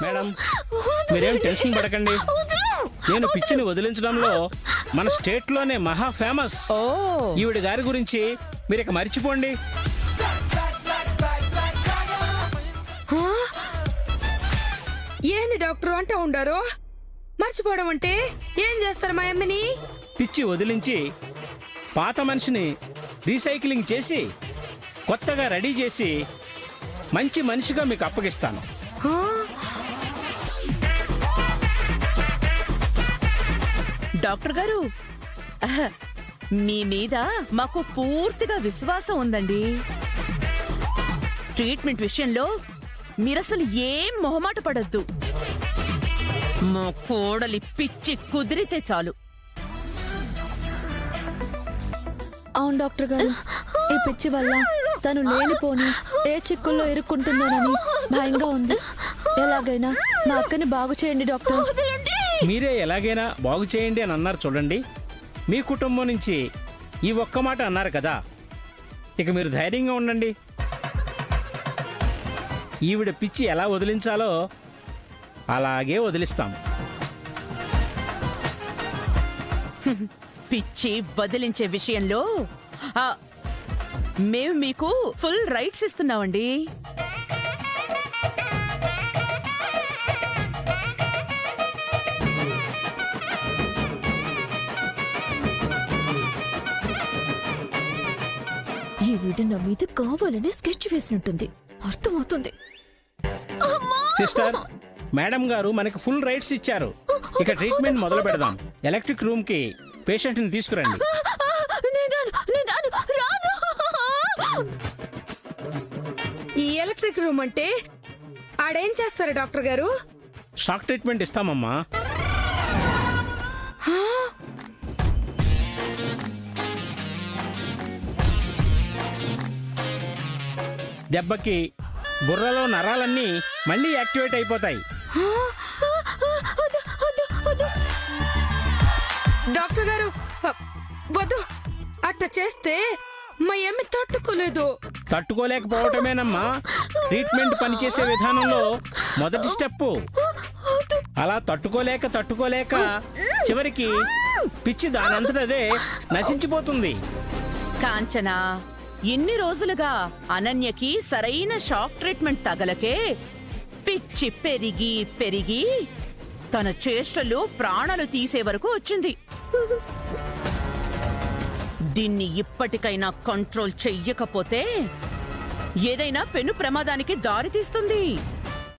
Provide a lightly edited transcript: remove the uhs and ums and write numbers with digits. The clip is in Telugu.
మేడం మీరేం టెన్షన్ పడకండి. నేను పిచ్చిని వదిలించడంలో మన స్టేట్ లోనే మహా ఫేమస్. ఈవిడ గారి గురించి మీరు ఇక మర్చిపోండి. ఏంది డాక్టర్ అంటా ఉండారు? మర్చిపోవడం అంటే ఏం చేస్తారు మా అమ్మని? పిచ్చి వదిలించి పాత మనిషిని రీసైక్లింగ్ చేసి కొత్తగా రెడీ చేసి మంచి మనిషిగా మీకు అప్పగిస్తాను. డాక్టర్ గారు, మీ మీద మాకు పూర్తిగా విశ్వాసం ఉందండి. ట్రీట్మెంట్ విషయంలో మీరసలు ఏం మొహమాట పడద్దు. మా కోడలి పిచ్చి కుదిరితే చాలు. అవును డాక్టర్ గారు, ఈ పిచ్చి వల్ల తను లేనిపోని ఏ చిక్కుల్లో ఇరుక్కుంటుందోనని భయంగా ఉంది. ఎలాగైనా మా అక్కని బాగు చేయండి డాక్టర్. మీరే ఎలాగైనా బాగు చేయండి అని అన్నారు చూడండి. మీ కుటుంబం నుంచి ఈ ఒక్క మాట అన్నారు కదా, ఇక మీరు ధైర్యంగా ఉండండి. ఈవిడ పిచ్చి ఎలా వదిలించాలో అలాగే వదిలిస్తాం. పిచ్చి వదిలించే విషయంలో మేము మీకు ఫుల్ రైట్స్ ఇస్తున్నామండి. ఈ వీడి నా మీద కావాలనే స్కెచ్ వేసినట్టుంది, అర్థమవుతుంది. సిస్టర్, మేడం గారు మనకి ఫుల్ రైట్స్ ఇచ్చారు. ఇక ట్రీట్మెంట్ మొదలు పెడదాం. ఎలక్ట్రిక్ రూమ్ కి పేషెంట్ ని తీసుకురండి. ఈ ఎలక్ట్రిక్ రూమ్ అంటే ఆడేం చేస్తారు డాక్టర్ గారు? షాక్ ట్రీట్మెంట్ ఇస్తామమ్మా. దెబ్బకి బుర్రలో నరాలన్నీ మళ్ళీ యాక్టివేట్ అయిపోతాయి. డాక్టర్ గారు వద్దు, అట్ట చేస్తే మా అమ్మ తట్టుకోలేదు. తట్టుకోలేకపోవటమేనమ్మా ట్రీట్మెంట్ పనిచేసే విధానంలో మొదటి స్టెప్. అలా తట్టుకోలేక చివరికి పిచ్చి దానంతటదే నశించిపోతుంది. కాంచనా, ఎన్ని రోజులుగా అనన్యకి సరైన షాక్ ట్రీట్మెంట్ తగలకే పిచ్చి పెరిగి పెరిగి తన చేష్టలు ప్రాణాలు తీసే వరకు వచ్చింది. దీన్ని ఇప్పటికైనా కంట్రోల్ చెయ్యకపోతే ఏదైనా పెను ప్రమాదానికి దారితీస్తుంది.